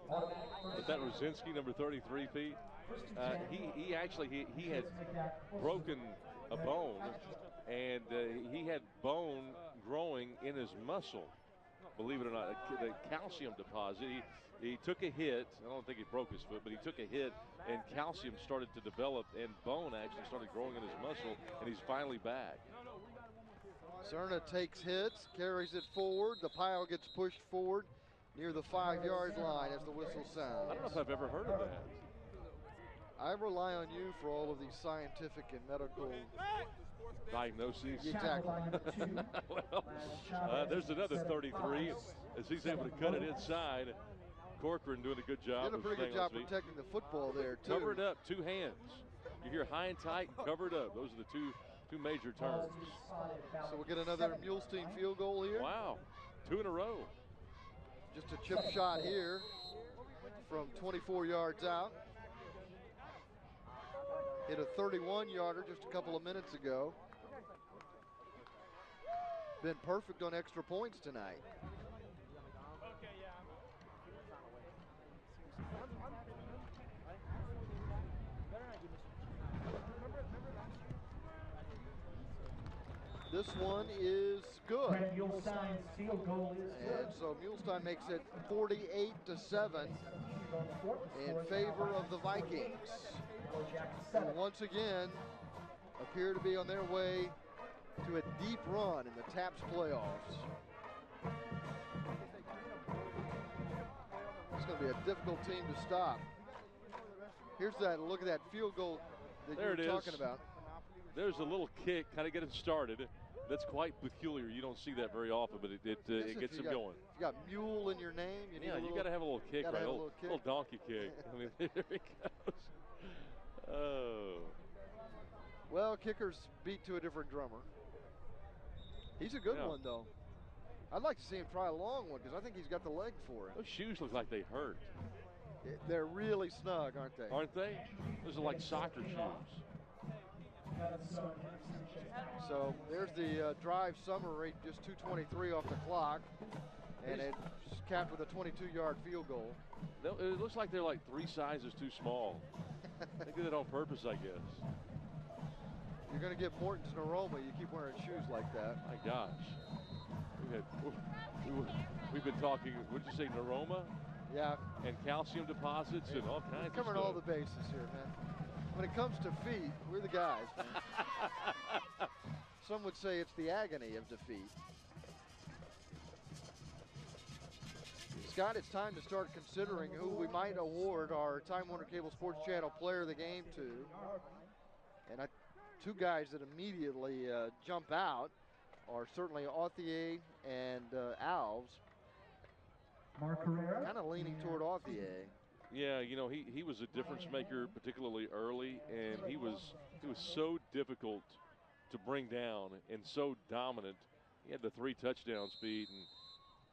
But that Rosinski, number 33, Pete, he actually had broken a bone, and he had bone growing in his muscle. Believe it or not, the calcium deposit. He took a hit. I don't think he broke his foot, but he took a hit, and calcium started to develop, and bone actually started growing in his muscle, and he's finally back. Cerna takes hits, carries it forward. The pile gets pushed forward near the 5-yard line as the whistle sounds. I don't know if I've ever heard of that. I rely on you for all of these scientific and medical diagnoses. Exactly. Well, there's another 33 as he's able to cut it inside. Corcoran doing a good job. Did a pretty good job protecting the football there, too. Cover it up, two hands. You hear high and tight, cover it up. Those are the two major terms. So we'll get another Mulestein field goal here. Wow, 2 in a row. Just a chip shot here from 24 yards out. Hit a 31-yarder just a couple of minutes ago. Been perfect on extra points tonight. This one is good. Mulestein's field goal is good. And so Mulestein makes it 48-7 in favor of the Vikings. And once again, appear to be on their way to a deep run in the TAPS playoffs. It's going to be a difficult team to stop. Here's that look at that field goal that you were talking about. There's a little kick, kind of get it started. That's quite peculiar. You don't see that very often, but it gets him going. If you got Mule in your name, you got to have a little kick, right? A little donkey kick. I mean, there he goes. Oh. Well, kickers beat to a different drummer. He's a good one, though. I'd like to see him try a long one because I think he's got the leg for it. Those shoes look like they hurt. They're really snug, aren't they? Aren't they? Those are like soccer shoes. So there's the drive summary, just 2:23 off the clock, and it's capped with a 22-yard field goal. It looks like they're like 3 sizes too small. They did it on purpose, I guess. You're going to get Morton's an aroma. You keep wearing shoes like that. My gosh. We've been talking, what did you say, neuroma? Yeah. And calcium deposits and all kinds of stuff. Covering all the bases here, man. When it comes to feet, we're the guys, man. Some would say it's the agony of defeat. Scott, it's time to start considering who we might award our Time Warner Cable Sports Channel Player of the Game to. And two guys that immediately jump out are certainly Authier and Alves. Mark Herrera. Kind of leaning toward Authier. Yeah, you know, he was a difference maker, particularly early, and he was so difficult to bring down and so dominant. He had the 3 touchdown speed, and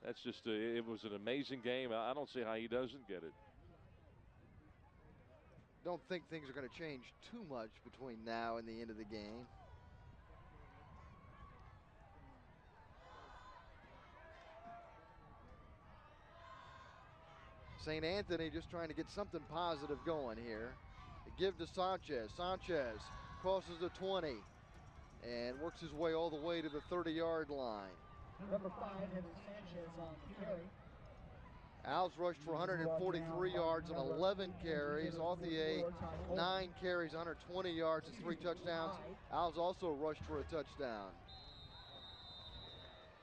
that's just it was an amazing game. I don't see how he doesn't get it. Don't think things are going to change too much between now and the end of the game. St. Anthony just trying to get something positive going here. They give to Sanchez. Sanchez crosses the 20 and works his way all the way to the 30-yard line. Number 5 has Sanchez on the carry. Alves rushed for 143 yards and 11 carries. Authier, 9 carries, 120 yards and 3 touchdowns. Alves also rushed for a touchdown.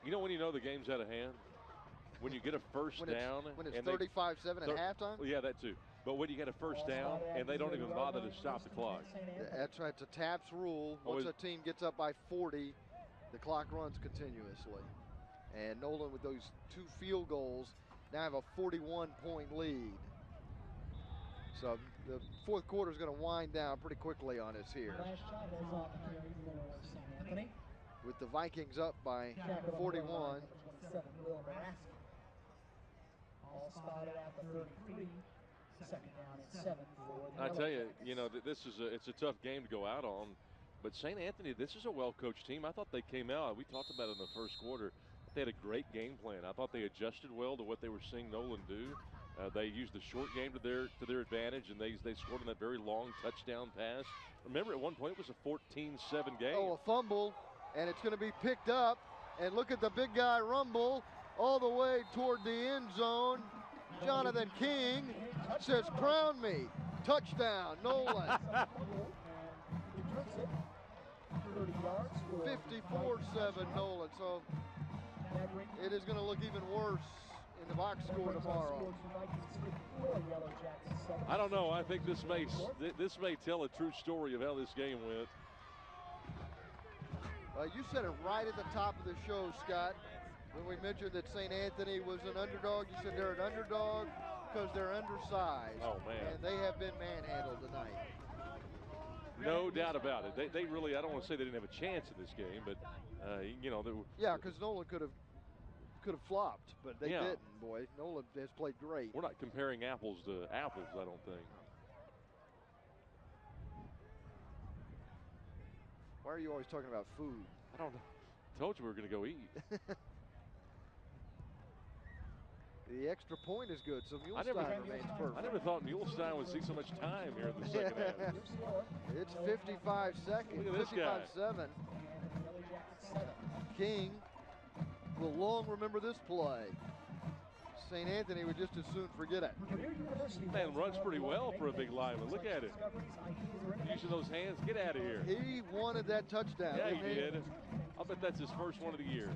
You know when you know the game's out of hand? When you get a first down. When it's 35-7 at halftime? Well, yeah, that too. But when you get a first down and they don't even bother to stop the clock. That's right. It's a TAPS rule. Once a team gets up by 40, the clock runs continuously. And Nolan, with those 2 field goals, now have a 41-point lead. So the fourth quarter is going to wind down pretty quickly on us here. With the Vikings up by 41. All spotted at the 33. Second down and 7. I tell you, you know, it's a tough game to go out on. But St. Anthony, this is a well-coached team. I thought they came out. We talked about it in the first quarter. They had a great game plan. I thought they adjusted well to what they were seeing Nolan do. They used the short game to their advantage, and they scored on that very long touchdown pass. Remember, at one point, it was a 14-7 game. Oh, a fumble, and it's going to be picked up. And look at the big guy rumble all the way toward the end zone. Jonathan King says, "Crown me." Touchdown, Nolan. 54-7 Nolan. So it is going to look even worse in the box score tomorrow. I don't know. I think this may tell a true story of how this game went. You said it right at the top of the show, Scott, when we mentioned that St. Anthony was an underdog. You said they're an underdog because they're undersized. Oh, man. And they have been manhandled tonight. No doubt about it. They really, I don't want to say they didn't have a chance in this game, but, you know. Yeah, because Nolan could have flopped, but they didn't, boy. Nolan has played great. We're not comparing apples to apples, I don't think. Why are you always talking about food? I don't know. I told you we were going to go eat. The extra point is good, so Mulestein remains perfect. I never thought Mulestein would see so much time here in the second half. It's 55 seconds. Look at this guy. 55-7. King will long remember this play. St. Anthony would just as soon forget it. Man runs pretty well for a big lineman. Look at it. Using those hands. Get out of here. He wanted that touchdown. Yeah, he did. I'll bet that's his first one of the year.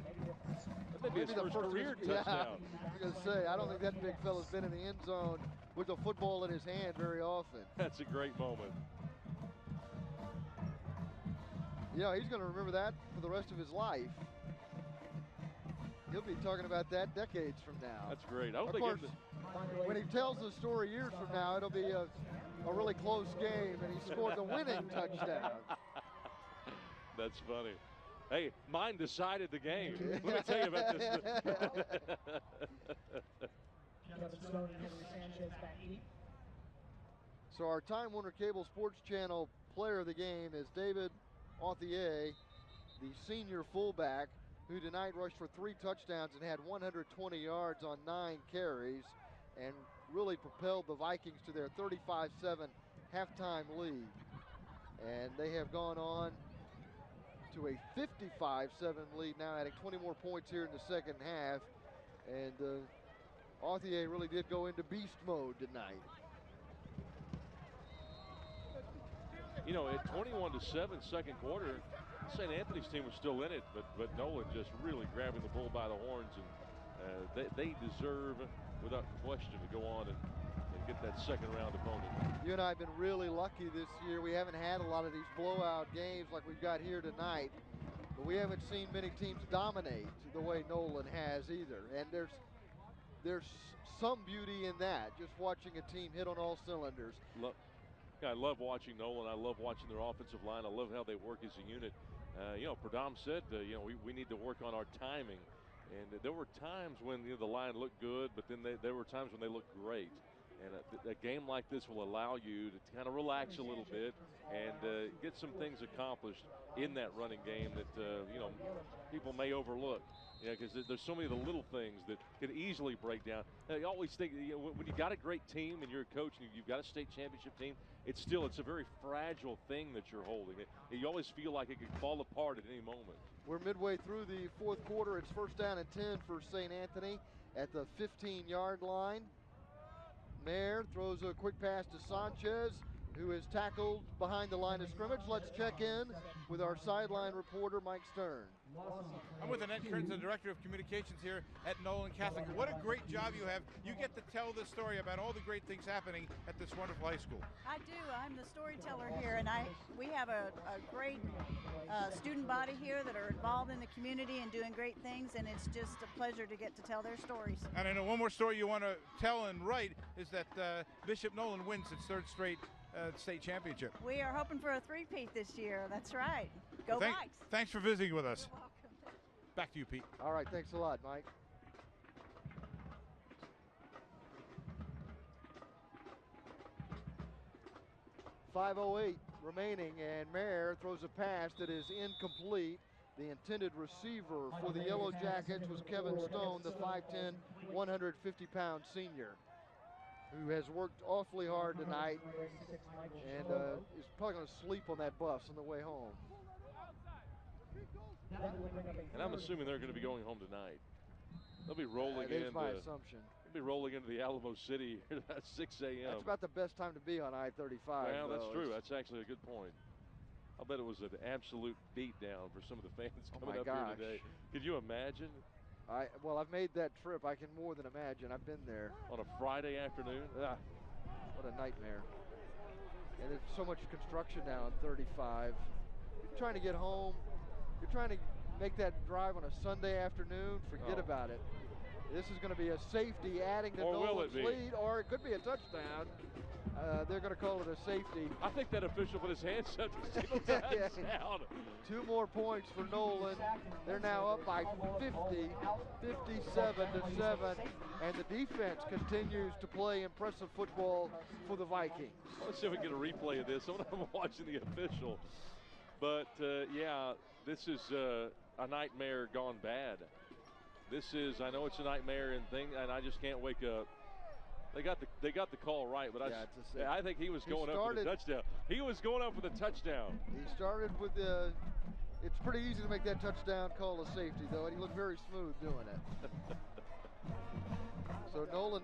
That may be his first career touchdown. Yeah, I was going to say, I don't think that big fella's been in the end zone with a football in his hand very often. That's a great moment. Yeah, he's going to remember that for the rest of his life. He'll be talking about that decades from now. That's great. Of course, when he tells the story years from now, it'll be a really close game, and he scored the winning touchdown. That's funny. Hey, mine decided the game. Let me tell you about this. So our Time Warner Cable Sports Channel player of the game is David Authier, the senior fullback, who tonight rushed for 3 touchdowns and had 120 yards on 9 carries and really propelled the Vikings to their 35-7 halftime lead. And they have gone on to a 55-7 lead now, adding 20 more points here in the second half. And Authier really did go into beast mode tonight. You know, at 21-7 second quarter, St. Anthony's team was still in it, but Nolan just really grabbing the bull by the horns, and they deserve, without question, to go on and get that second round opponent. You and I have been really lucky this year. We haven't had a lot of these blowout games like we've got here tonight, but we haven't seen many teams dominate the way Nolan has either. And there's some beauty in that, just watching a team hit on all cylinders. I love watching Nolan. I love watching their offensive line. I love how they work as a unit. You know, Pradam said, you know, we need to work on our timing. And there were times when the line looked good, but then there were times when they looked great. And a game like this will allow you to kind of relax a little bit and get some things accomplished in that running game that, you know, people may overlook. Yeah, because there's so many of the little things that could easily break down. You always think, you know, when you got a great team and you're a coach and you've got a state championship team, it's a very fragile thing that you're holding. You always feel like it could fall apart at any moment. We're midway through the fourth quarter. It's first down and 10 for St. Anthony at the 15-yard line. Mayer throws a quick pass to Sanchez, who is tackled behind the line of scrimmage. Let's check in with our sideline reporter, Mike Stern. I'm with Annette Kearns, the Director of Communications here at Nolan Catholic. What a great job you have. You get to tell the story about all the great things happening at this wonderful high school. I do. I'm the storyteller here, and we have a great student body here that are involved in the community and doing great things, and it's just a pleasure to get to tell their stories. And I know one more story you want to tell and write is that Bishop Nolan wins its 3rd straight state championship. We are hoping for a 3-peat this year. That's right. Go Vikes. Thanks for visiting with us. You're welcome. Back to you, Pete. All right, thanks a lot, Mike. .508 remaining, and Mayer throws a pass that is incomplete. The intended receiver for the Yellow Jackets was Kevin Stone, the 5'10", 150-pound senior. who has worked awfully hard tonight and is probably going to sleep on that bus on the way home. And I'm assuming they're going to be going home tonight. They'll be rolling in. That's my assumption. They'll be rolling into the Alamo City at 6 a.m. That's about the best time to be on I-35. Well, that's true. That's actually a good point. I'll bet it was an absolute beatdown for some of the fans coming up here today. Could you imagine? Well, I've made that trip. I can more than imagine. I've been there. On a Friday afternoon? Ah, what a nightmare. And there's so much construction now on 35. You're trying to get home. You're trying to make that drive on a Sunday afternoon. Forget about it. This is going to be a safety adding to Nolan's lead, or it could be a touchdown. They're going to call it a safety. I think that official put his hands up to signal touchdown. 2 more points for Nolan. They're now up by 50, 57-7, and the defense continues to play impressive football for the Vikings. Let's see if we can get a replay of this. I'm watching the official. But, yeah, this is a nightmare gone bad. This is, I know it's a nightmare and I just can't wake up. They got the call right, but I think he was going up for the touchdown. He was going up for the touchdown. He started with it's pretty easy to make that touchdown call a safety, though, and he looked very smooth doing it. So Nolan